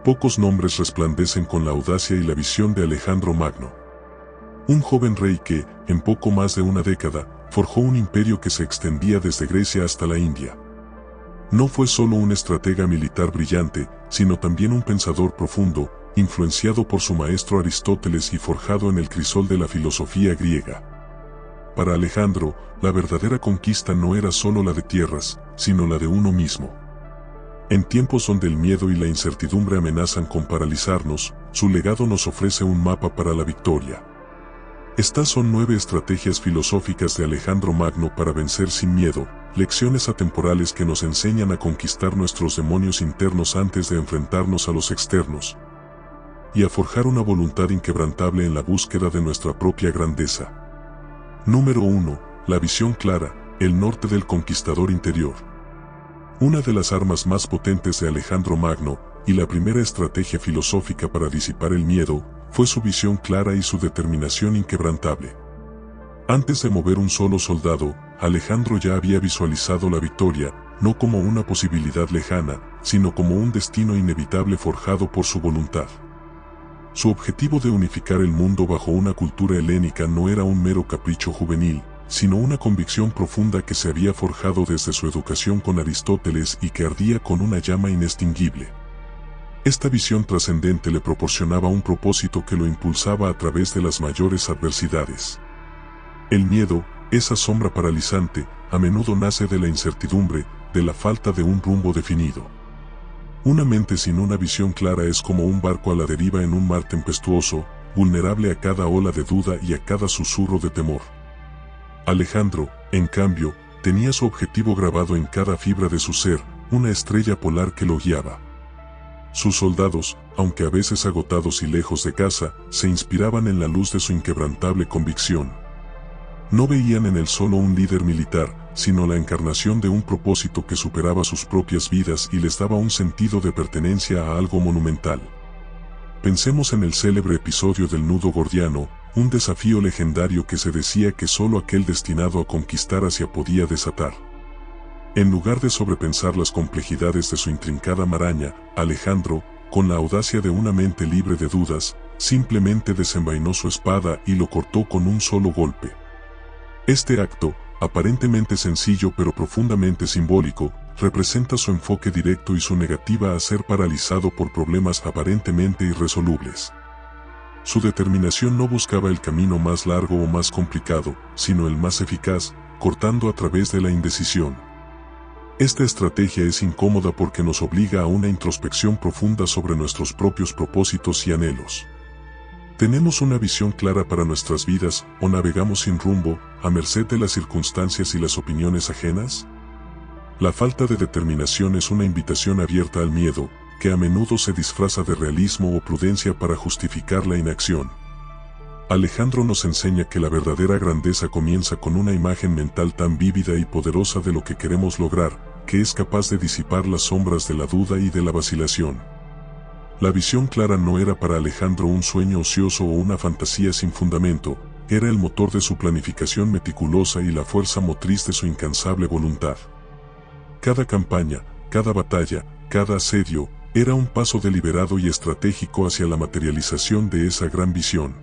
Pocos nombres resplandecen con la audacia y la visión de Alejandro Magno. Un joven rey que, en poco más de una década, forjó un imperio que se extendía desde Grecia hasta la India. No fue solo un estratega militar brillante, sino también un pensador profundo, influenciado por su maestro Aristóteles y forjado en el crisol de la filosofía griega. Para Alejandro, la verdadera conquista no era solo la de tierras, sino la de uno mismo. En tiempos donde el miedo y la incertidumbre amenazan con paralizarnos, su legado nos ofrece un mapa para la victoria. Estas son 9 estrategias filosóficas de Alejandro Magno para vencer sin miedo, lecciones atemporales que nos enseñan a conquistar nuestros demonios internos antes de enfrentarnos a los externos, y a forjar una voluntad inquebrantable en la búsqueda de nuestra propia grandeza. Número 1. La visión clara, el norte del conquistador interior. Una de las armas más potentes de Alejandro Magno, y la primera estrategia filosófica para disipar el miedo, fue su visión clara y su determinación inquebrantable. Antes de mover un solo soldado, Alejandro ya había visualizado la victoria, no como una posibilidad lejana, sino como un destino inevitable forjado por su voluntad. Su objetivo de unificar el mundo bajo una cultura helénica no era un mero capricho juvenil, sino una convicción profunda que se había forjado desde su educación con Aristóteles y que ardía con una llama inextinguible. Esta visión trascendente le proporcionaba un propósito que lo impulsaba a través de las mayores adversidades. El miedo, esa sombra paralizante, a menudo nace de la incertidumbre, de la falta de un rumbo definido. Una mente sin una visión clara es como un barco a la deriva en un mar tempestuoso, vulnerable a cada ola de duda y a cada susurro de temor. Alejandro, en cambio, tenía su objetivo grabado en cada fibra de su ser, una estrella polar que lo guiaba. Sus soldados, aunque a veces agotados y lejos de casa, se inspiraban en la luz de su inquebrantable convicción. No veían en él solo un líder militar, sino la encarnación de un propósito que superaba sus propias vidas y les daba un sentido de pertenencia a algo monumental. Pensemos en el célebre episodio del nudo gordiano, un desafío legendario que se decía que solo aquel destinado a conquistar Asia podía desatar. En lugar de sobrepensar las complejidades de su intrincada maraña, Alejandro, con la audacia de una mente libre de dudas, simplemente desenvainó su espada y lo cortó con un solo golpe. Este acto, aparentemente sencillo pero profundamente simbólico, representa su enfoque directo y su negativa a ser paralizado por problemas aparentemente irresolubles. Su determinación no buscaba el camino más largo o más complicado, sino el más eficaz, cortando a través de la indecisión. Esta estrategia es incómoda porque nos obliga a una introspección profunda sobre nuestros propios propósitos y anhelos. ¿Tenemos una visión clara para nuestras vidas o navegamos sin rumbo, a merced de las circunstancias y las opiniones ajenas? La falta de determinación es una invitación abierta al miedo, que a menudo se disfraza de realismo o prudencia para justificar la inacción. Alejandro nos enseña que la verdadera grandeza comienza con una imagen mental tan vívida y poderosa de lo que queremos lograr, que es capaz de disipar las sombras de la duda y de la vacilación. La visión clara no era para Alejandro un sueño ocioso o una fantasía sin fundamento, era el motor de su planificación meticulosa y la fuerza motriz de su incansable voluntad. Cada campaña, cada batalla, cada asedio, era un paso deliberado y estratégico hacia la materialización de esa gran visión.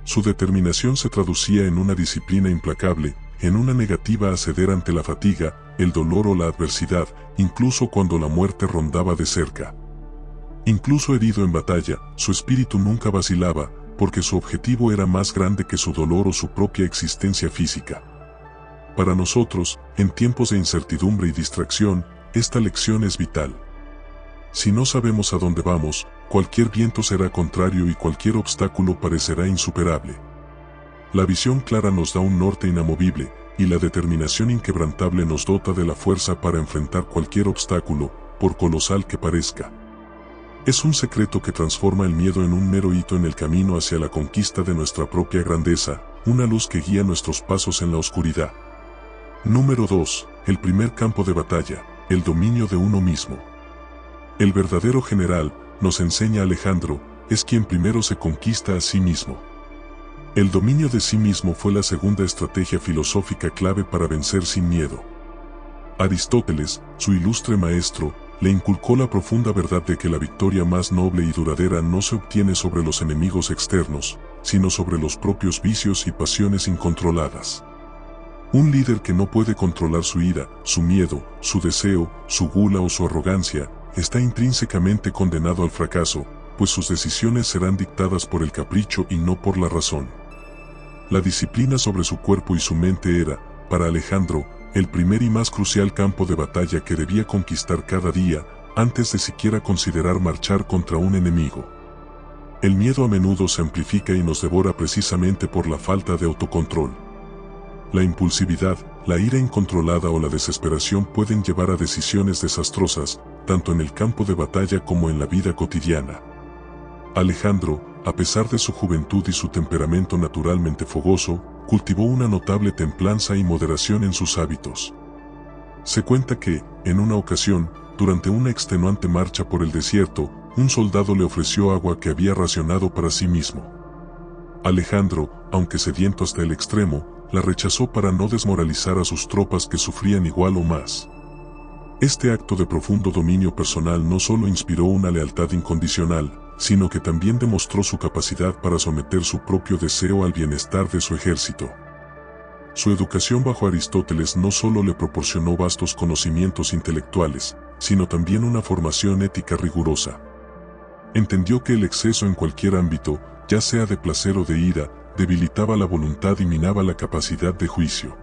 Su determinación se traducía en una disciplina implacable, en una negativa a ceder ante la fatiga, el dolor o la adversidad, incluso cuando la muerte rondaba de cerca. Incluso herido en batalla, su espíritu nunca vacilaba, porque su objetivo era más grande que su dolor o su propia existencia física. Para nosotros, en tiempos de incertidumbre y distracción, esta lección es vital. Si no sabemos a dónde vamos, cualquier viento será contrario y cualquier obstáculo parecerá insuperable. La visión clara nos da un norte inamovible, y la determinación inquebrantable nos dota de la fuerza para enfrentar cualquier obstáculo, por colosal que parezca. Es un secreto que transforma el miedo en un mero hito en el camino hacia la conquista de nuestra propia grandeza, una luz que guía nuestros pasos en la oscuridad. Número 2. El primer campo de batalla, el dominio de uno mismo. El verdadero general, nos enseña Alejandro, es quien primero se conquista a sí mismo. El dominio de sí mismo fue la segunda estrategia filosófica clave para vencer sin miedo. Aristóteles, su ilustre maestro, le inculcó la profunda verdad de que la victoria más noble y duradera no se obtiene sobre los enemigos externos, sino sobre los propios vicios y pasiones incontroladas. Un líder que no puede controlar su ira, su miedo, su deseo, su gula o su arrogancia, está intrínsecamente condenado al fracaso, pues sus decisiones serán dictadas por el capricho y no por la razón. La disciplina sobre su cuerpo y su mente era, para Alejandro, el primer y más crucial campo de batalla que debía conquistar cada día, antes de siquiera considerar marchar contra un enemigo. El miedo a menudo se amplifica y nos devora precisamente por la falta de autocontrol. La impulsividad, la ira incontrolada o la desesperación pueden llevar a decisiones desastrosas, tanto en el campo de batalla como en la vida cotidiana. Alejandro, a pesar de su juventud y su temperamento naturalmente fogoso, cultivó una notable templanza y moderación en sus hábitos. Se cuenta que, en una ocasión, durante una extenuante marcha por el desierto, un soldado le ofreció agua que había racionado para sí mismo. Alejandro, aunque sediento hasta el extremo, la rechazó para no desmoralizar a sus tropas que sufrían igual o más. Este acto de profundo dominio personal no solo inspiró una lealtad incondicional, sino que también demostró su capacidad para someter su propio deseo al bienestar de su ejército. Su educación bajo Aristóteles no solo le proporcionó vastos conocimientos intelectuales, sino también una formación ética rigurosa. Entendió que el exceso en cualquier ámbito, ya sea de placer o de ira, debilitaba la voluntad y minaba la capacidad de juicio.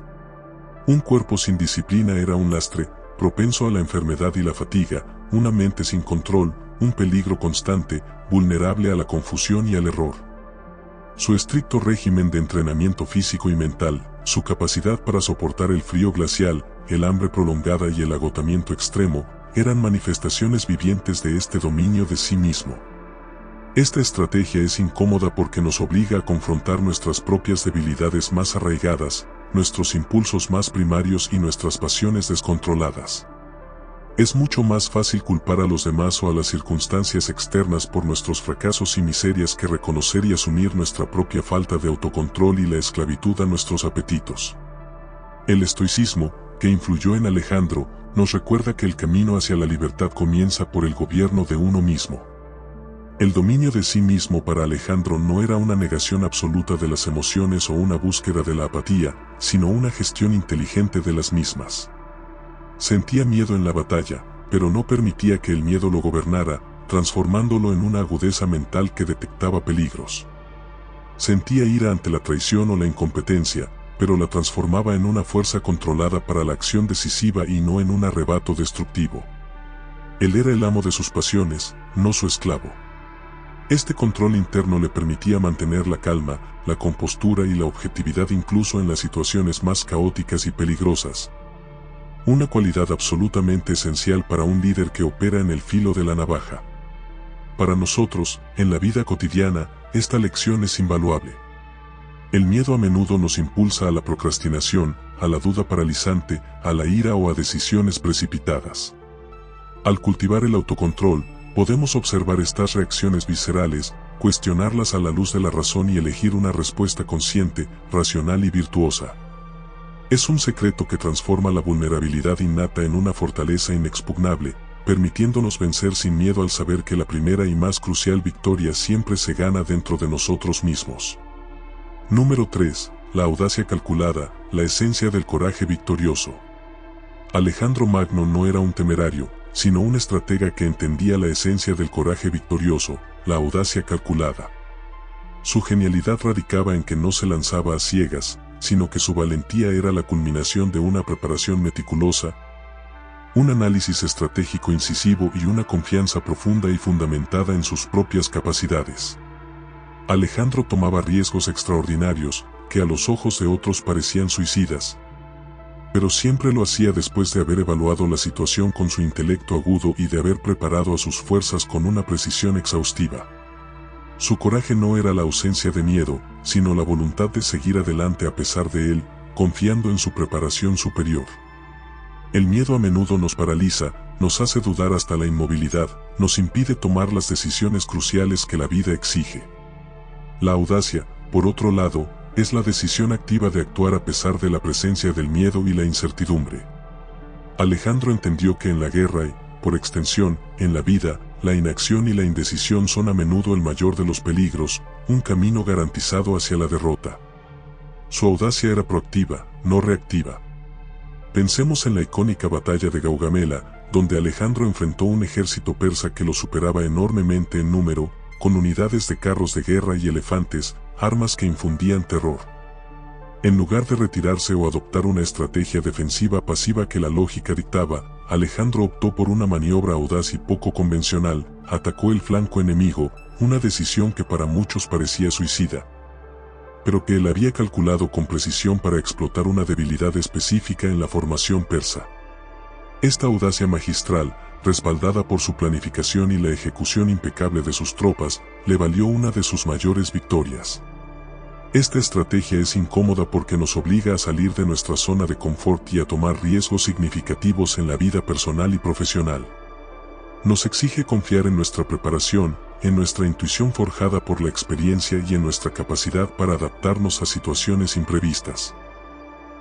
Un cuerpo sin disciplina era un lastre, propenso a la enfermedad y la fatiga, una mente sin control, un peligro constante, vulnerable a la confusión y al error. Su estricto régimen de entrenamiento físico y mental, su capacidad para soportar el frío glacial, el hambre prolongada y el agotamiento extremo, eran manifestaciones vivientes de este dominio de sí mismo. Esta estrategia es incómoda porque nos obliga a confrontar nuestras propias debilidades más arraigadas, nuestros impulsos más primarios y nuestras pasiones descontroladas. Es mucho más fácil culpar a los demás o a las circunstancias externas por nuestros fracasos y miserias que reconocer y asumir nuestra propia falta de autocontrol y la esclavitud a nuestros apetitos. El estoicismo, que influyó en Alejandro, nos recuerda que el camino hacia la libertad comienza por el gobierno de uno mismo. El dominio de sí mismo para Alejandro no era una negación absoluta de las emociones o una búsqueda de la apatía, sino una gestión inteligente de las mismas. Sentía miedo en la batalla, pero no permitía que el miedo lo gobernara, transformándolo en una agudeza mental que detectaba peligros. Sentía ira ante la traición o la incompetencia, pero la transformaba en una fuerza controlada para la acción decisiva y no en un arrebato destructivo. Él era el amo de sus pasiones, no su esclavo. Este control interno le permitía mantener la calma, la compostura y la objetividad incluso en las situaciones más caóticas y peligrosas. Una cualidad absolutamente esencial para un líder que opera en el filo de la navaja. Para nosotros, en la vida cotidiana, esta lección es invaluable. El miedo a menudo nos impulsa a la procrastinación, a la duda paralizante, a la ira o a decisiones precipitadas. Al cultivar el autocontrol, podemos observar estas reacciones viscerales, cuestionarlas a la luz de la razón y elegir una respuesta consciente, racional y virtuosa. Es un secreto que transforma la vulnerabilidad innata en una fortaleza inexpugnable, permitiéndonos vencer sin miedo al saber que la primera y más crucial victoria siempre se gana dentro de nosotros mismos. Número 3. La audacia calculada, la esencia del coraje victorioso. Alejandro Magno no era un temerario, sino un estratega que entendía la esencia del coraje victorioso, la audacia calculada. Su genialidad radicaba en que no se lanzaba a ciegas, sino que su valentía era la culminación de una preparación meticulosa, un análisis estratégico incisivo y una confianza profunda y fundamentada en sus propias capacidades. Alejandro tomaba riesgos extraordinarios, que a los ojos de otros parecían suicidas, pero siempre lo hacía después de haber evaluado la situación con su intelecto agudo y de haber preparado a sus fuerzas con una precisión exhaustiva. Su coraje no era la ausencia de miedo, sino la voluntad de seguir adelante a pesar de él, confiando en su preparación superior. El miedo a menudo nos paraliza, nos hace dudar hasta la inmovilidad, nos impide tomar las decisiones cruciales que la vida exige. La audacia, por otro lado, es la decisión activa de actuar a pesar de la presencia del miedo y la incertidumbre. Alejandro entendió que en la guerra y, Por extensión, en la vida, la inacción y la indecisión son a menudo el mayor de los peligros, un camino garantizado hacia la derrota. Su audacia era proactiva, no reactiva. Pensemos en la icónica batalla de Gaugamela, donde Alejandro enfrentó un ejército persa que lo superaba enormemente en número, con unidades de carros de guerra y elefantes, armas que infundían terror. En lugar de retirarse o adoptar una estrategia defensiva pasiva que la lógica dictaba, Alejandro optó por una maniobra audaz y poco convencional, atacó el flanco enemigo, una decisión que para muchos parecía suicida, pero que él había calculado con precisión para explotar una debilidad específica en la formación persa. Esta audacia magistral, respaldada por su planificación y la ejecución impecable de sus tropas, le valió una de sus mayores victorias. Esta estrategia es incómoda porque nos obliga a salir de nuestra zona de confort y a tomar riesgos significativos en la vida personal y profesional. Nos exige confiar en nuestra preparación, en nuestra intuición forjada por la experiencia y en nuestra capacidad para adaptarnos a situaciones imprevistas.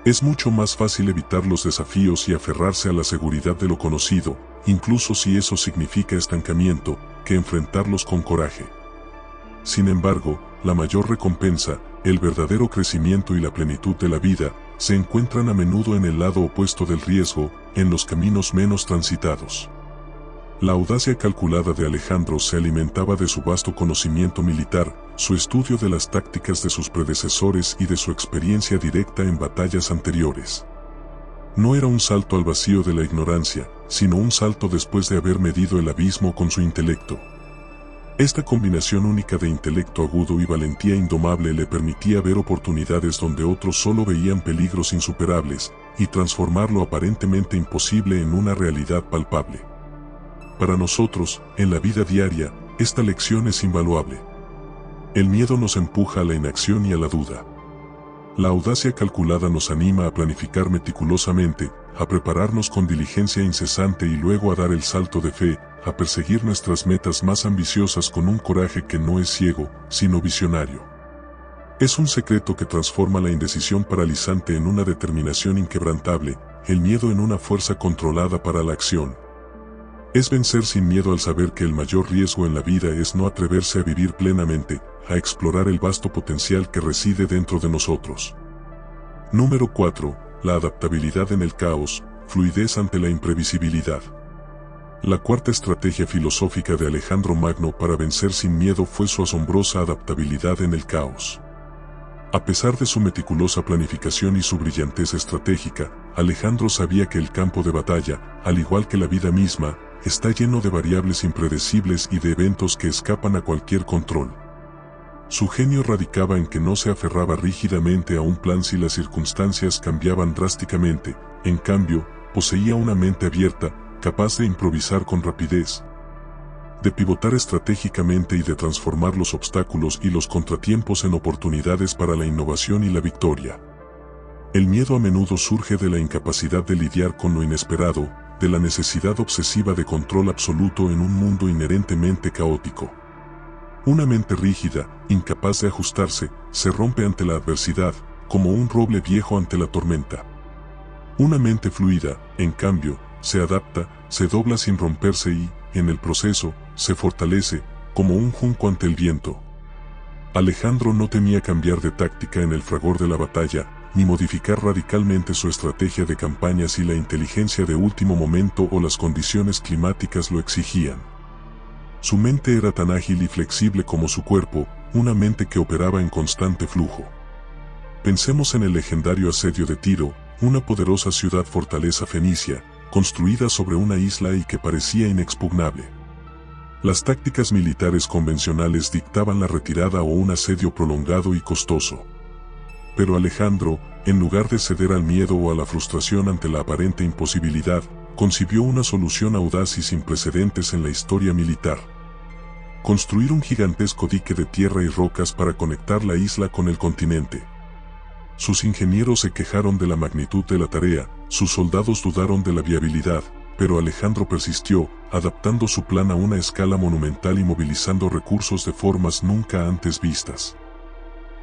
Es mucho más fácil evitar los desafíos y aferrarse a la seguridad de lo conocido, incluso si eso significa estancamiento, que enfrentarlos con coraje. Sin embargo, la mayor recompensa, el verdadero crecimiento y la plenitud de la vida, se encuentran a menudo en el lado opuesto del riesgo, en los caminos menos transitados. La audacia calculada de Alejandro se alimentaba de su vasto conocimiento militar, su estudio de las tácticas de sus predecesores y de su experiencia directa en batallas anteriores. No era un salto al vacío de la ignorancia, sino un salto después de haber medido el abismo con su intelecto. Esta combinación única de intelecto agudo y valentía indomable le permitía ver oportunidades donde otros solo veían peligros insuperables, y transformar lo aparentemente imposible en una realidad palpable. Para nosotros, en la vida diaria, esta lección es invaluable. El miedo nos empuja a la inacción y a la duda. La audacia calculada nos anima a planificar meticulosamente, a prepararnos con diligencia incesante y luego a dar el salto de fe, a perseguir nuestras metas más ambiciosas con un coraje que no es ciego, sino visionario. Es un secreto que transforma la indecisión paralizante en una determinación inquebrantable, el miedo en una fuerza controlada para la acción. Es vencer sin miedo al saber que el mayor riesgo en la vida es no atreverse a vivir plenamente, a explorar el vasto potencial que reside dentro de nosotros. Número 4. La adaptabilidad en el caos, fluidez ante la imprevisibilidad. La cuarta estrategia filosófica de Alejandro Magno para vencer sin miedo fue su asombrosa adaptabilidad en el caos. A pesar de su meticulosa planificación y su brillantez estratégica, Alejandro sabía que el campo de batalla, al igual que la vida misma, está lleno de variables impredecibles y de eventos que escapan a cualquier control. Su genio radicaba en que no se aferraba rígidamente a un plan si las circunstancias cambiaban drásticamente, en cambio, poseía una mente abierta, capaz de improvisar con rapidez, de pivotar estratégicamente y de transformar los obstáculos y los contratiempos en oportunidades para la innovación y la victoria. El miedo a menudo surge de la incapacidad de lidiar con lo inesperado, de la necesidad obsesiva de control absoluto en un mundo inherentemente caótico. Una mente rígida, incapaz de ajustarse, se rompe ante la adversidad, como un roble viejo ante la tormenta. Una mente fluida, en cambio, se adapta, se dobla sin romperse y, en el proceso, se fortalece, como un junco ante el viento. Alejandro no temía cambiar de táctica en el fragor de la batalla, ni modificar radicalmente su estrategia de campaña si la inteligencia de último momento o las condiciones climáticas lo exigían. Su mente era tan ágil y flexible como su cuerpo, una mente que operaba en constante flujo. Pensemos en el legendario asedio de Tiro, una poderosa ciudad-fortaleza fenicia, construida sobre una isla y que parecía inexpugnable. Las tácticas militares convencionales dictaban la retirada o un asedio prolongado y costoso. Pero Alejandro, en lugar de ceder al miedo o a la frustración ante la aparente imposibilidad, concibió una solución audaz y sin precedentes en la historia militar. Construir un gigantesco dique de tierra y rocas para conectar la isla con el continente. Sus ingenieros se quejaron de la magnitud de la tarea, sus soldados dudaron de la viabilidad, pero Alejandro persistió, adaptando su plan a una escala monumental y movilizando recursos de formas nunca antes vistas.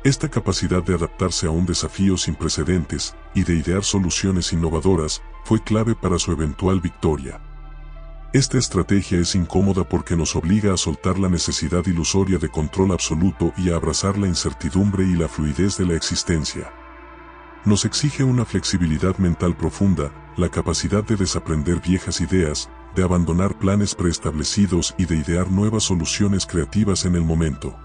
Esta capacidad de adaptarse a un desafío sin precedentes y de idear soluciones innovadoras fue clave para su eventual victoria. Esta estrategia es incómoda porque nos obliga a soltar la necesidad ilusoria de control absoluto y a abrazar la incertidumbre y la fluidez de la existencia. Nos exige una flexibilidad mental profunda, la capacidad de desaprender viejas ideas, de abandonar planes preestablecidos y de idear nuevas soluciones creativas en el momento.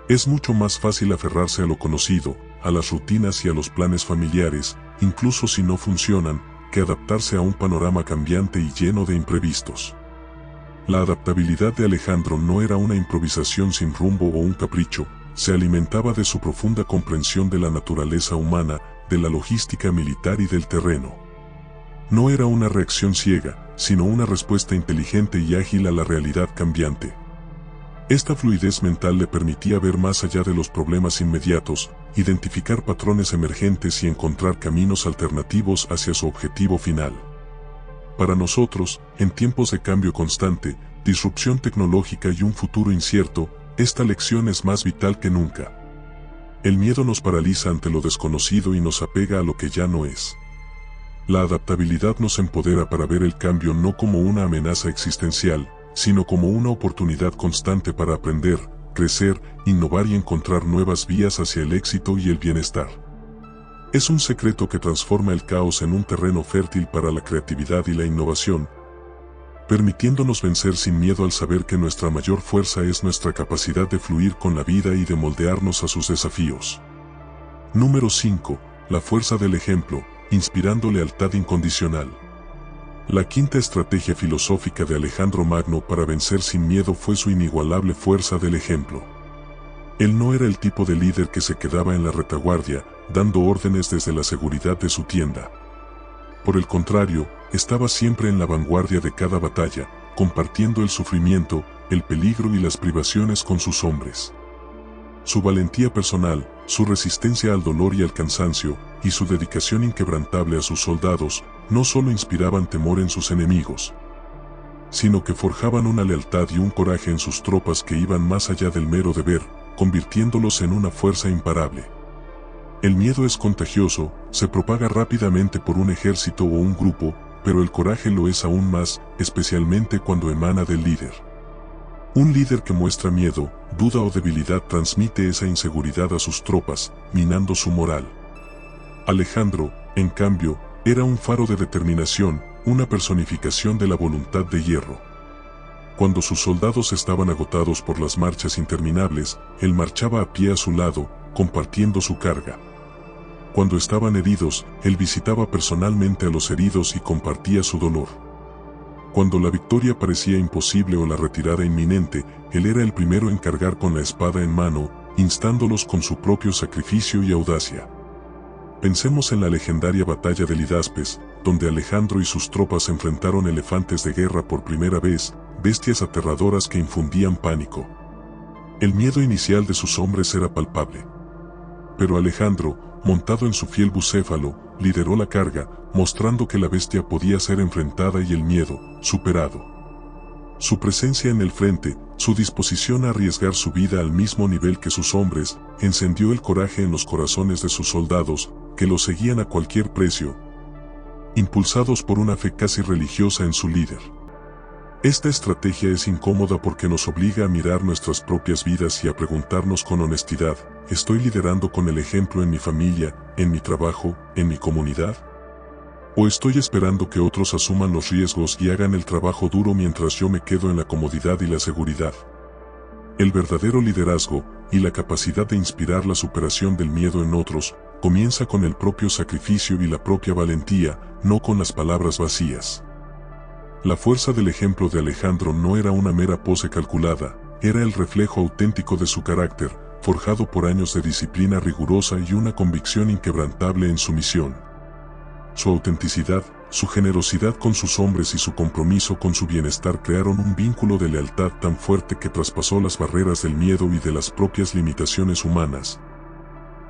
Es mucho más fácil aferrarse a lo conocido, a las rutinas y a los planes familiares, incluso si no funcionan, que adaptarse a un panorama cambiante y lleno de imprevistos. La adaptabilidad de Alejandro no era una improvisación sin rumbo o un capricho, se alimentaba de su profunda comprensión de la naturaleza humana, de la logística militar y del terreno. No era una reacción ciega, sino una respuesta inteligente y ágil a la realidad cambiante. Esta fluidez mental le permitía ver más allá de los problemas inmediatos, identificar patrones emergentes y encontrar caminos alternativos hacia su objetivo final. Para nosotros, en tiempos de cambio constante, disrupción tecnológica y un futuro incierto, esta lección es más vital que nunca. El miedo nos paraliza ante lo desconocido y nos apega a lo que ya no es. La adaptabilidad nos empodera para ver el cambio no como una amenaza existencial, sino como una oportunidad constante para aprender, crecer, innovar y encontrar nuevas vías hacia el éxito y el bienestar. Es un secreto que transforma el caos en un terreno fértil para la creatividad y la innovación, permitiéndonos vencer sin miedo al saber que nuestra mayor fuerza es nuestra capacidad de fluir con la vida y de moldearnos a sus desafíos. Número 5. La fuerza del ejemplo, inspirando lealtad incondicional. La quinta estrategia filosófica de Alejandro Magno para vencer sin miedo fue su inigualable fuerza del ejemplo. Él no era el tipo de líder que se quedaba en la retaguardia, dando órdenes desde la seguridad de su tienda. Por el contrario, estaba siempre en la vanguardia de cada batalla, compartiendo el sufrimiento, el peligro y las privaciones con sus hombres. Su valentía personal, su resistencia al dolor y al cansancio, y su dedicación inquebrantable a sus soldados, no solo inspiraban temor en sus enemigos, sino que forjaban una lealtad y un coraje en sus tropas que iban más allá del mero deber, convirtiéndolos en una fuerza imparable. El miedo es contagioso, se propaga rápidamente por un ejército o un grupo, pero el coraje lo es aún más, especialmente cuando emana del líder. Un líder que muestra miedo, duda o debilidad transmite esa inseguridad a sus tropas, minando su moral. Alejandro, en cambio, era un faro de determinación, una personificación de la voluntad de hierro. Cuando sus soldados estaban agotados por las marchas interminables, él marchaba a pie a su lado, compartiendo su carga. Cuando estaban heridos, él visitaba personalmente a los heridos y compartía su dolor. Cuando la victoria parecía imposible o la retirada inminente, él era el primero en cargar con la espada en mano, instándolos con su propio sacrificio y audacia. Pensemos en la legendaria batalla de Lidaspes, donde Alejandro y sus tropas enfrentaron elefantes de guerra por primera vez, bestias aterradoras que infundían pánico. El miedo inicial de sus hombres era palpable. Pero Alejandro, montado en su fiel bucéfalo, lideró la carga, mostrando que la bestia podía ser enfrentada y el miedo, superado. Su presencia en el frente, su disposición a arriesgar su vida al mismo nivel que sus hombres, encendió el coraje en los corazones de sus soldados, que lo seguían a cualquier precio, impulsados por una fe casi religiosa en su líder. Esta estrategia es incómoda porque nos obliga a mirar nuestras propias vidas y a preguntarnos con honestidad, ¿estoy liderando con el ejemplo en mi familia, en mi trabajo, en mi comunidad? ¿O estoy esperando que otros asuman los riesgos y hagan el trabajo duro mientras yo me quedo en la comodidad y la seguridad? El verdadero liderazgo, y la capacidad de inspirar la superación del miedo en otros, comienza con el propio sacrificio y la propia valentía, no con las palabras vacías. La fuerza del ejemplo de Alejandro no era una mera pose calculada, era el reflejo auténtico de su carácter, forjado por años de disciplina rigurosa y una convicción inquebrantable en su misión. Su autenticidad, su generosidad con sus hombres y su compromiso con su bienestar crearon un vínculo de lealtad tan fuerte que traspasó las barreras del miedo y de las propias limitaciones humanas,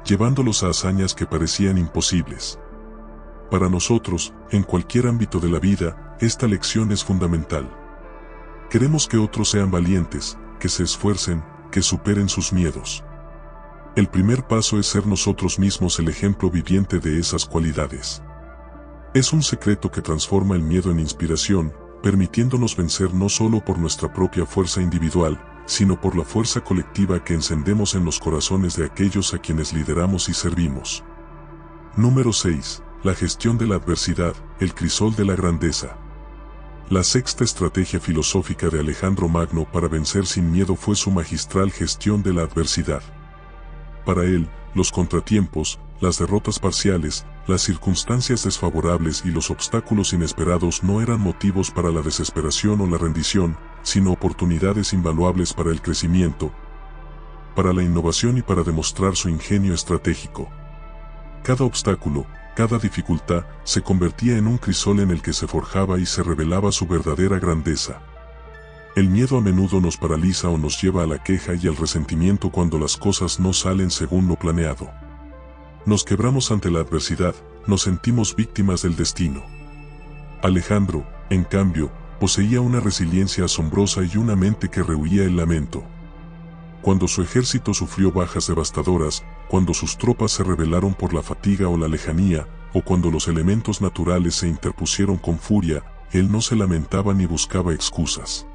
llevándolos a hazañas que parecían imposibles. Para nosotros, en cualquier ámbito de la vida, esta lección es fundamental. Queremos que otros sean valientes, que se esfuercen, que superen sus miedos. El primer paso es ser nosotros mismos el ejemplo viviente de esas cualidades. Es un secreto que transforma el miedo en inspiración, permitiéndonos vencer no solo por nuestra propia fuerza individual, sino por la fuerza colectiva que encendemos en los corazones de aquellos a quienes lideramos y servimos. Número 6. La gestión de la adversidad, el crisol de la grandeza. La sexta estrategia filosófica de Alejandro Magno para vencer sin miedo fue su magistral gestión de la adversidad. Para él, los contratiempos, las derrotas parciales, las circunstancias desfavorables y los obstáculos inesperados no eran motivos para la desesperación o la rendición, sino oportunidades invaluables para el crecimiento, para la innovación y para demostrar su ingenio estratégico. Cada obstáculo, cada dificultad, se convertía en un crisol en el que se forjaba y se revelaba su verdadera grandeza. El miedo a menudo nos paraliza o nos lleva a la queja y al resentimiento cuando las cosas no salen según lo planeado. Nos quebramos ante la adversidad, nos sentimos víctimas del destino. Alejandro, en cambio, poseía una resiliencia asombrosa y una mente que rehuía el lamento. Cuando su ejército sufrió bajas devastadoras, cuando sus tropas se rebelaron por la fatiga o la lejanía, o cuando los elementos naturales se interpusieron con furia, él no se lamentaba ni buscaba excusas.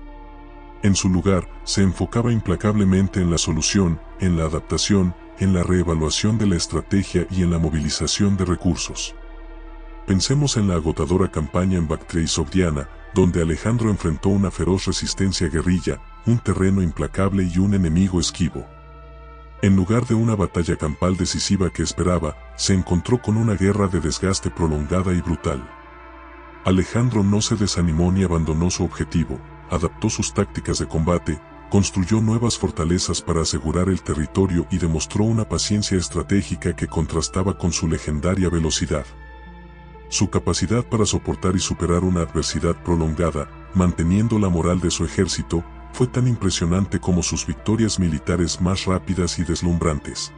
En su lugar, se enfocaba implacablemente en la solución, en la adaptación, en la reevaluación de la estrategia y en la movilización de recursos. Pensemos en la agotadora campaña en Bactria y Sogdiana, donde Alejandro enfrentó una feroz resistencia guerrilla, un terreno implacable y un enemigo esquivo. En lugar de una batalla campal decisiva que esperaba, se encontró con una guerra de desgaste prolongada y brutal. Alejandro no se desanimó ni abandonó su objetivo, adaptó sus tácticas de combate, construyó nuevas fortalezas para asegurar el territorio y demostró una paciencia estratégica que contrastaba con su legendaria velocidad. Su capacidad para soportar y superar una adversidad prolongada, manteniendo la moral de su ejército, fue tan impresionante como sus victorias militares más rápidas y deslumbrantes.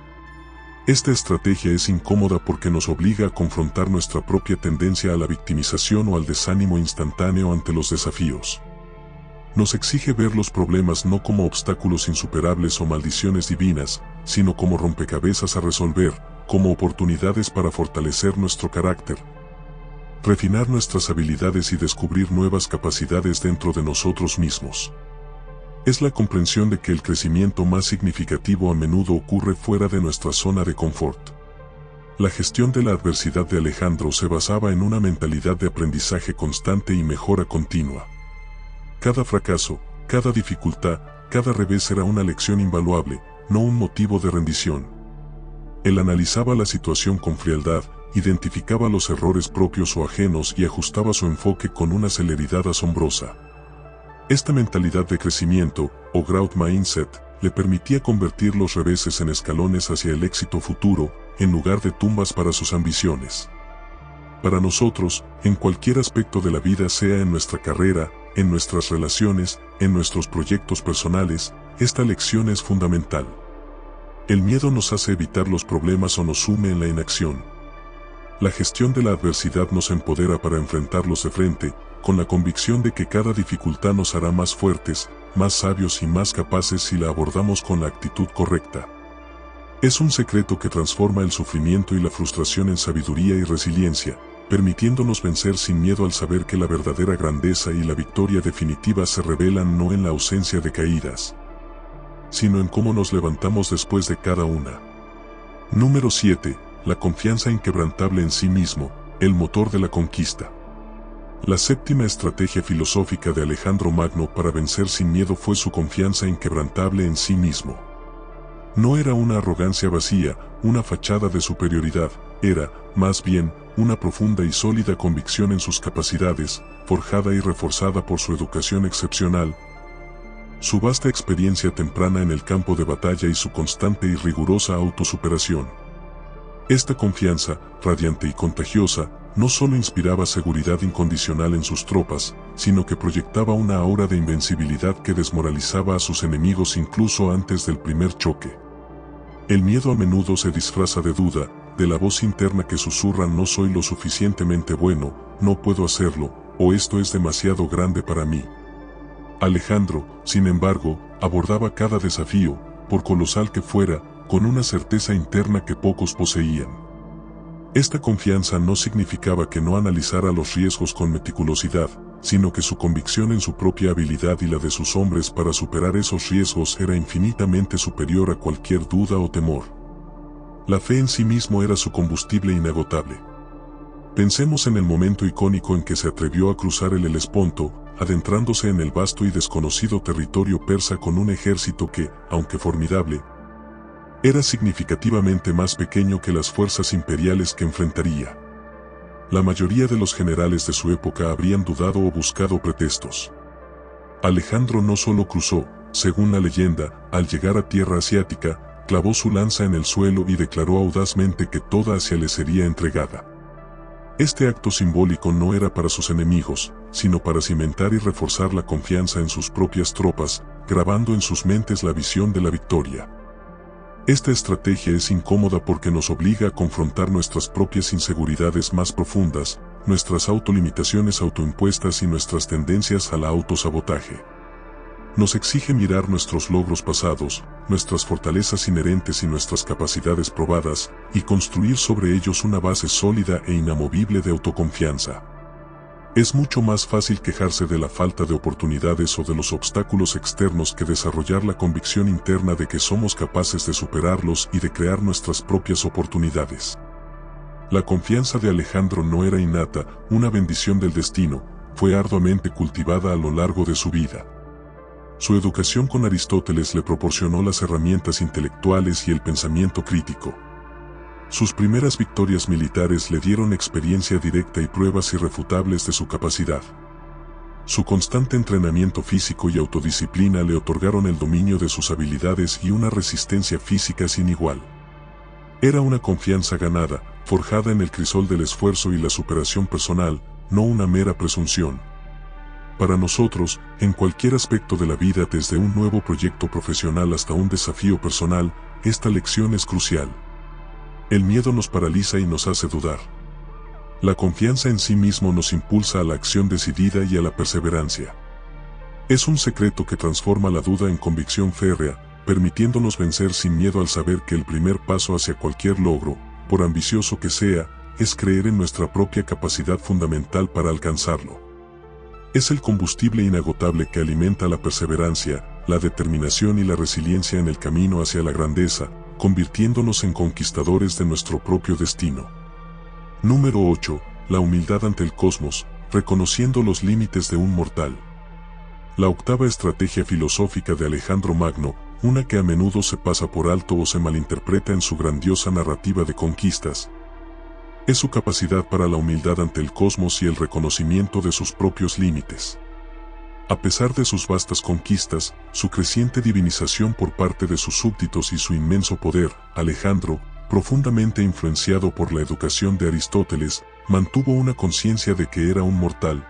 Esta estrategia es incómoda porque nos obliga a confrontar nuestra propia tendencia a la victimización o al desánimo instantáneo ante los desafíos. Nos exige ver los problemas no como obstáculos insuperables o maldiciones divinas, sino como rompecabezas a resolver, como oportunidades para fortalecer nuestro carácter, refinar nuestras habilidades y descubrir nuevas capacidades dentro de nosotros mismos. Es la comprensión de que el crecimiento más significativo a menudo ocurre fuera de nuestra zona de confort. La gestión de la adversidad de Alejandro se basaba en una mentalidad de aprendizaje constante y mejora continua. Cada fracaso, cada dificultad, cada revés era una lección invaluable, no un motivo de rendición. Él analizaba la situación con frialdad, identificaba los errores propios o ajenos y ajustaba su enfoque con una celeridad asombrosa. Esta mentalidad de crecimiento, o growth mindset, le permitía convertir los reveses en escalones hacia el éxito futuro, en lugar de tumbas para sus ambiciones. Para nosotros, en cualquier aspecto de la vida, sea en nuestra carrera, en nuestras relaciones, en nuestros proyectos personales, esta lección es fundamental. El miedo nos hace evitar los problemas o nos sume en la inacción. La gestión de la adversidad nos empodera para enfrentarlos de frente, con la convicción de que cada dificultad nos hará más fuertes, más sabios y más capaces si la abordamos con la actitud correcta. Es un secreto que transforma el sufrimiento y la frustración en sabiduría y resiliencia, permitiéndonos vencer sin miedo al saber que la verdadera grandeza y la victoria definitiva se revelan no en la ausencia de caídas, sino en cómo nos levantamos después de cada una. Número 7. La confianza inquebrantable en sí mismo, el motor de la conquista. La séptima estrategia filosófica de Alejandro Magno para vencer sin miedo fue su confianza inquebrantable en sí mismo. No era una arrogancia vacía, una fachada de superioridad, era, más bien, una profunda y sólida convicción en sus capacidades, forjada y reforzada por su educación excepcional, su vasta experiencia temprana en el campo de batalla y su constante y rigurosa autosuperación. Esta confianza, radiante y contagiosa, no solo inspiraba seguridad incondicional en sus tropas, sino que proyectaba una aura de invencibilidad que desmoralizaba a sus enemigos incluso antes del primer choque. El miedo a menudo se disfraza de duda, de la voz interna que susurra: no soy lo suficientemente bueno, no puedo hacerlo, o esto es demasiado grande para mí. Alejandro, sin embargo, abordaba cada desafío, por colosal que fuera, con una certeza interna que pocos poseían. Esta confianza no significaba que no analizara los riesgos con meticulosidad, sino que su convicción en su propia habilidad y la de sus hombres para superar esos riesgos era infinitamente superior a cualquier duda o temor. La fe en sí mismo era su combustible inagotable. Pensemos en el momento icónico en que se atrevió a cruzar el Helesponto, adentrándose en el vasto y desconocido territorio persa con un ejército que, aunque formidable, era significativamente más pequeño que las fuerzas imperiales que enfrentaría. La mayoría de los generales de su época habrían dudado o buscado pretextos. Alejandro no solo cruzó, según la leyenda, al llegar a tierra asiática, clavó su lanza en el suelo y declaró audazmente que toda Asia le sería entregada. Este acto simbólico no era para sus enemigos, sino para cimentar y reforzar la confianza en sus propias tropas, grabando en sus mentes la visión de la victoria. Esta estrategia es incómoda porque nos obliga a confrontar nuestras propias inseguridades más profundas, nuestras autolimitaciones autoimpuestas y nuestras tendencias al autosabotaje. Nos exige mirar nuestros logros pasados, nuestras fortalezas inherentes y nuestras capacidades probadas, y construir sobre ellos una base sólida e inamovible de autoconfianza. Es mucho más fácil quejarse de la falta de oportunidades o de los obstáculos externos que desarrollar la convicción interna de que somos capaces de superarlos y de crear nuestras propias oportunidades. La confianza de Alejandro no era innata, una bendición del destino, fue arduamente cultivada a lo largo de su vida. Su educación con Aristóteles le proporcionó las herramientas intelectuales y el pensamiento crítico. Sus primeras victorias militares le dieron experiencia directa y pruebas irrefutables de su capacidad. Su constante entrenamiento físico y autodisciplina le otorgaron el dominio de sus habilidades y una resistencia física sin igual. Era una confianza ganada, forjada en el crisol del esfuerzo y la superación personal, no una mera presunción. Para nosotros, en cualquier aspecto de la vida, desde un nuevo proyecto profesional hasta un desafío personal, esta lección es crucial. El miedo nos paraliza y nos hace dudar. La confianza en sí mismo nos impulsa a la acción decidida y a la perseverancia. Es un secreto que transforma la duda en convicción férrea, permitiéndonos vencer sin miedo al saber que el primer paso hacia cualquier logro, por ambicioso que sea, es creer en nuestra propia capacidad fundamental para alcanzarlo. Es el combustible inagotable que alimenta la perseverancia, la determinación y la resiliencia en el camino hacia la grandeza, convirtiéndonos en conquistadores de nuestro propio destino. Número 8. La humildad ante el cosmos, reconociendo los límites de un mortal. La octava estrategia filosófica de Alejandro Magno, una que a menudo se pasa por alto o se malinterpreta en su grandiosa narrativa de conquistas, es su capacidad para la humildad ante el cosmos y el reconocimiento de sus propios límites. A pesar de sus vastas conquistas, su creciente divinización por parte de sus súbditos y su inmenso poder, Alejandro, profundamente influenciado por la educación de Aristóteles, mantuvo una conciencia de que era un mortal,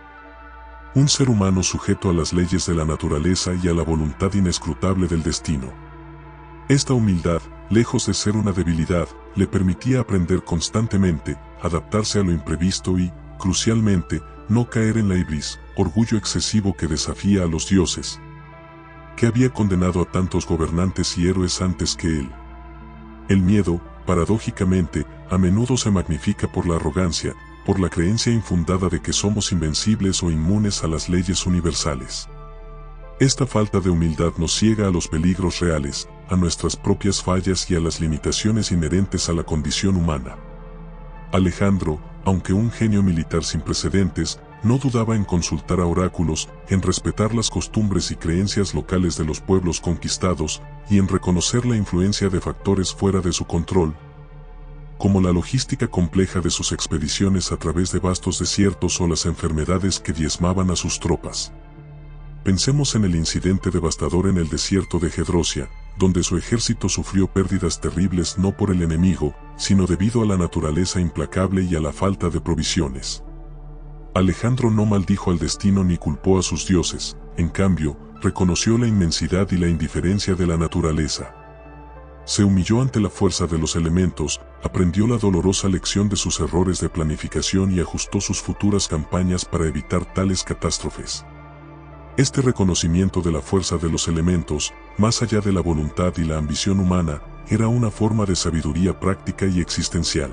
un ser humano sujeto a las leyes de la naturaleza y a la voluntad inescrutable del destino. Esta humildad, lejos de ser una debilidad, le permitía aprender constantemente, adaptarse a lo imprevisto y, crucialmente, no caer en la ibris, orgullo excesivo que desafía a los dioses, que había condenado a tantos gobernantes y héroes antes que él. El miedo, paradójicamente, a menudo se magnifica por la arrogancia, por la creencia infundada de que somos invencibles o inmunes a las leyes universales. Esta falta de humildad nos ciega a los peligros reales, a nuestras propias fallas y a las limitaciones inherentes a la condición humana. Alejandro, aunque un genio militar sin precedentes, no dudaba en consultar a oráculos, en respetar las costumbres y creencias locales de los pueblos conquistados, y en reconocer la influencia de factores fuera de su control, como la logística compleja de sus expediciones a través de vastos desiertos o las enfermedades que diezmaban a sus tropas. Pensemos en el incidente devastador en el desierto de Gedrosia, donde su ejército sufrió pérdidas terribles no por el enemigo, sino debido a la naturaleza implacable y a la falta de provisiones. Alejandro no maldijo al destino ni culpó a sus dioses, en cambio, reconoció la inmensidad y la indiferencia de la naturaleza. Se humilló ante la fuerza de los elementos, aprendió la dolorosa lección de sus errores de planificación y ajustó sus futuras campañas para evitar tales catástrofes. Este reconocimiento de la fuerza de los elementos, más allá de la voluntad y la ambición humana, era una forma de sabiduría práctica y existencial.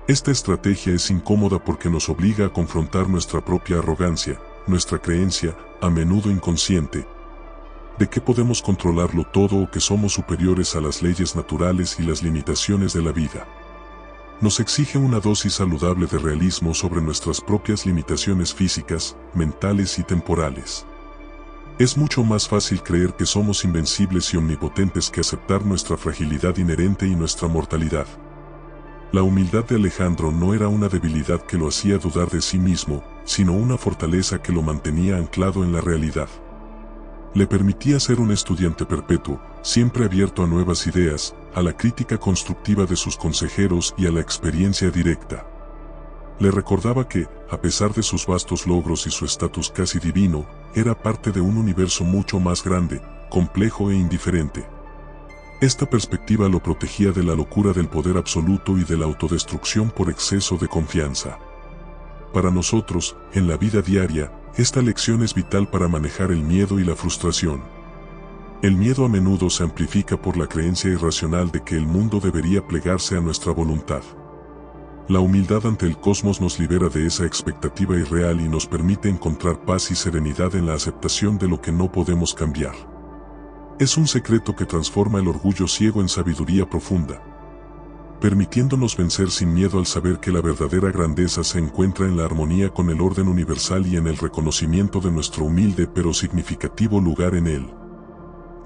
Esta estrategia es incómoda porque nos obliga a confrontar nuestra propia arrogancia, nuestra creencia, a menudo inconsciente, de que podemos controlarlo todo o que somos superiores a las leyes naturales y las limitaciones de la vida. Nos exige una dosis saludable de realismo sobre nuestras propias limitaciones físicas, mentales y temporales. Es mucho más fácil creer que somos invencibles y omnipotentes que aceptar nuestra fragilidad inherente y nuestra mortalidad. La humildad de Alejandro no era una debilidad que lo hacía dudar de sí mismo, sino una fortaleza que lo mantenía anclado en la realidad. Le permitía ser un estudiante perpetuo, siempre abierto a nuevas ideas, a la crítica constructiva de sus consejeros y a la experiencia directa. Le recordaba que, a pesar de sus vastos logros y su estatus casi divino, era parte de un universo mucho más grande, complejo e indiferente. Esta perspectiva lo protegía de la locura del poder absoluto y de la autodestrucción por exceso de confianza. Para nosotros, en la vida diaria, esta lección es vital para manejar el miedo y la frustración. El miedo a menudo se amplifica por la creencia irracional de que el mundo debería plegarse a nuestra voluntad. La humildad ante el cosmos nos libera de esa expectativa irreal y nos permite encontrar paz y serenidad en la aceptación de lo que no podemos cambiar. Es un secreto que transforma el orgullo ciego en sabiduría profunda, permitiéndonos vencer sin miedo al saber que la verdadera grandeza se encuentra en la armonía con el orden universal y en el reconocimiento de nuestro humilde pero significativo lugar en él.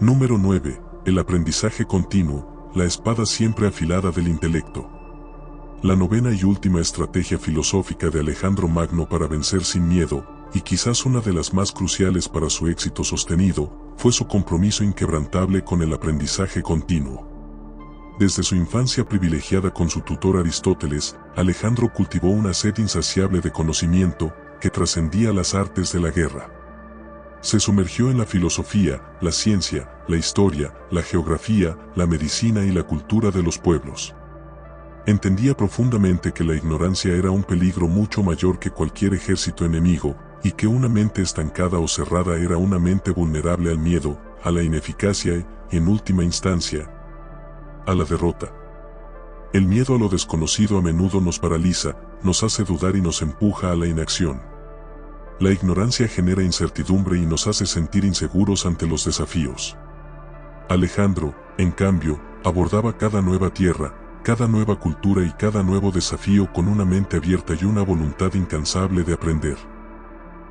Número 9. El aprendizaje continuo, la espada siempre afilada del intelecto. La novena y última estrategia filosófica de Alejandro Magno para vencer sin miedo, y quizás una de las más cruciales para su éxito sostenido, fue su compromiso inquebrantable con el aprendizaje continuo. Desde su infancia privilegiada con su tutor Aristóteles, Alejandro cultivó una sed insaciable de conocimiento que trascendía las artes de la guerra. Se sumergió en la filosofía, la ciencia, la historia, la geografía, la medicina y la cultura de los pueblos. Entendía profundamente que la ignorancia era un peligro mucho mayor que cualquier ejército enemigo, y que una mente estancada o cerrada era una mente vulnerable al miedo, a la ineficacia y, en última instancia, a la derrota. El miedo a lo desconocido a menudo nos paraliza, nos hace dudar y nos empuja a la inacción. La ignorancia genera incertidumbre y nos hace sentir inseguros ante los desafíos. Alejandro, en cambio, abordaba cada nueva tierra, cada nueva cultura y cada nuevo desafío con una mente abierta y una voluntad incansable de aprender.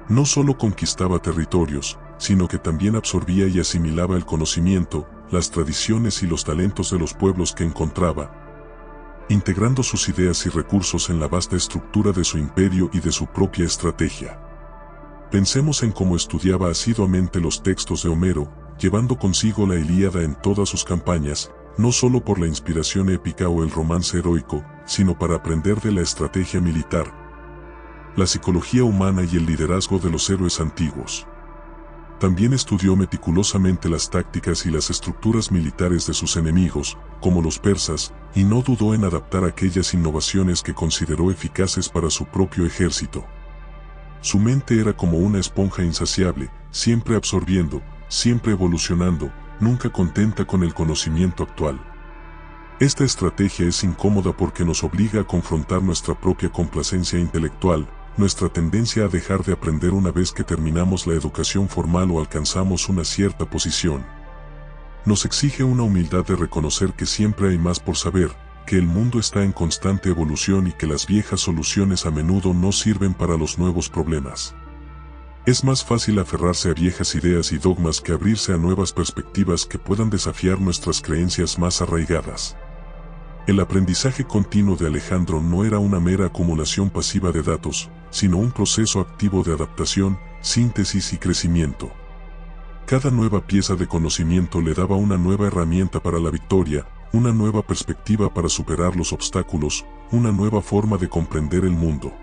No solo conquistaba territorios, sino que también absorbía y asimilaba el conocimiento, las tradiciones y los talentos de los pueblos que encontraba, integrando sus ideas y recursos en la vasta estructura de su imperio y de su propia estrategia. Pensemos en cómo estudiaba asiduamente los textos de Homero, llevando consigo la Ilíada en todas sus campañas, no solo por la inspiración épica o el romance heroico, sino para aprender de la estrategia militar, la psicología humana y el liderazgo de los héroes antiguos. También estudió meticulosamente las tácticas y las estructuras militares de sus enemigos, como los persas, y no dudó en adaptar aquellas innovaciones que consideró eficaces para su propio ejército. Su mente era como una esponja insaciable, siempre absorbiendo, siempre evolucionando, nunca contenta con el conocimiento actual. Esta estrategia es incómoda porque nos obliga a confrontar nuestra propia complacencia intelectual, nuestra tendencia a dejar de aprender una vez que terminamos la educación formal o alcanzamos una cierta posición. Nos exige una humildad de reconocer que siempre hay más por saber, que el mundo está en constante evolución y que las viejas soluciones a menudo no sirven para los nuevos problemas. Es más fácil aferrarse a viejas ideas y dogmas que abrirse a nuevas perspectivas que puedan desafiar nuestras creencias más arraigadas. El aprendizaje continuo de Alejandro no era una mera acumulación pasiva de datos, sino un proceso activo de adaptación, síntesis y crecimiento. Cada nueva pieza de conocimiento le daba una nueva herramienta para la victoria, una nueva perspectiva para superar los obstáculos, una nueva forma de comprender el mundo.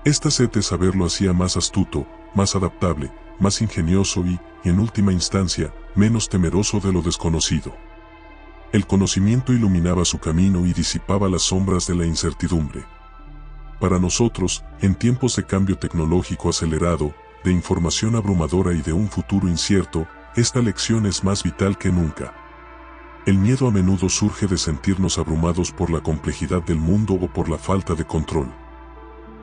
Esta sed de saber lo hacía más astuto, más adaptable, más ingenioso y, en última instancia, menos temeroso de lo desconocido. El conocimiento iluminaba su camino y disipaba las sombras de la incertidumbre. Para nosotros, en tiempos de cambio tecnológico acelerado, de información abrumadora y de un futuro incierto, esta lección es más vital que nunca. El miedo a menudo surge de sentirnos abrumados por la complejidad del mundo o por la falta de control.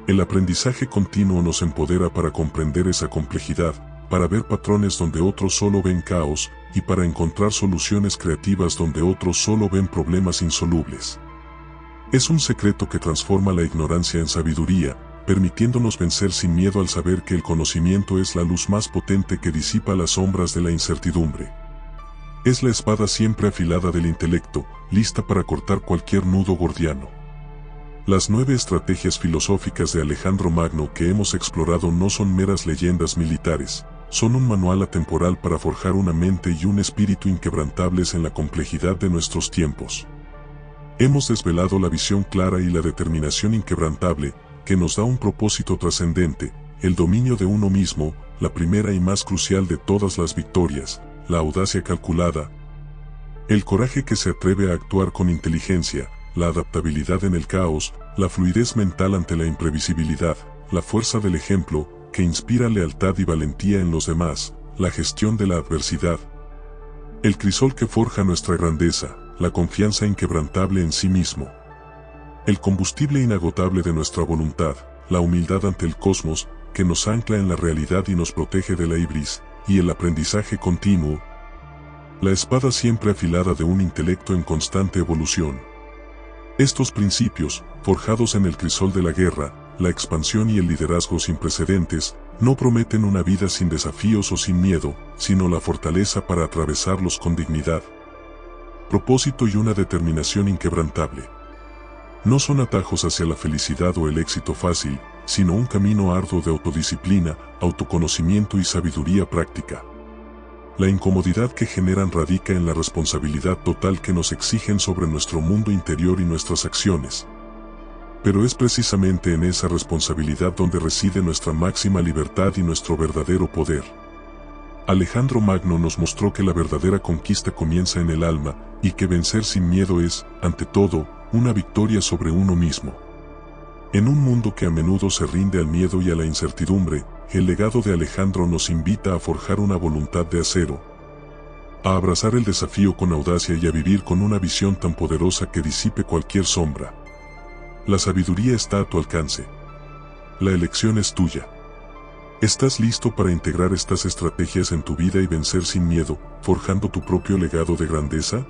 El aprendizaje continuo nos empodera para comprender esa complejidad, para ver patrones donde otros solo ven caos, y para encontrar soluciones creativas donde otros solo ven problemas insolubles. Es un secreto que transforma la ignorancia en sabiduría, permitiéndonos vencer sin miedo al saber que el conocimiento es la luz más potente que disipa las sombras de la incertidumbre. Es la espada siempre afilada del intelecto, lista para cortar cualquier nudo gordiano. Las 9 estrategias filosóficas de Alejandro Magno que hemos explorado no son meras leyendas militares, son un manual atemporal para forjar una mente y un espíritu inquebrantables en la complejidad de nuestros tiempos. Hemos desvelado la visión clara y la determinación inquebrantable, que nos da un propósito trascendente, el dominio de uno mismo, la primera y más crucial de todas las victorias, la audacia calculada, el coraje que se atreve a actuar con inteligencia, la adaptabilidad en el caos, la fluidez mental ante la imprevisibilidad, la fuerza del ejemplo, que inspira lealtad y valentía en los demás, la gestión de la adversidad, el crisol que forja nuestra grandeza, la confianza inquebrantable en sí mismo, el combustible inagotable de nuestra voluntad, la humildad ante el cosmos, que nos ancla en la realidad y nos protege de la ibris, y el aprendizaje continuo, la espada siempre afilada de un intelecto en constante evolución. Estos principios, forjados en el crisol de la guerra, la expansión y el liderazgo sin precedentes, no prometen una vida sin desafíos o sin miedo, sino la fortaleza para atravesarlos con dignidad, propósito y una determinación inquebrantable. No son atajos hacia la felicidad o el éxito fácil, sino un camino arduo de autodisciplina, autoconocimiento y sabiduría práctica. La incomodidad que generan radica en la responsabilidad total que nos exigen sobre nuestro mundo interior y nuestras acciones. Pero es precisamente en esa responsabilidad donde reside nuestra máxima libertad y nuestro verdadero poder. Alejandro Magno nos mostró que la verdadera conquista comienza en el alma, y que vencer sin miedo es, ante todo, una victoria sobre uno mismo. En un mundo que a menudo se rinde al miedo y a la incertidumbre, el legado de Alejandro nos invita a forjar una voluntad de acero, a abrazar el desafío con audacia y a vivir con una visión tan poderosa que disipe cualquier sombra. La sabiduría está a tu alcance. La elección es tuya. ¿Estás listo para integrar estas estrategias en tu vida y vencer sin miedo, forjando tu propio legado de grandeza?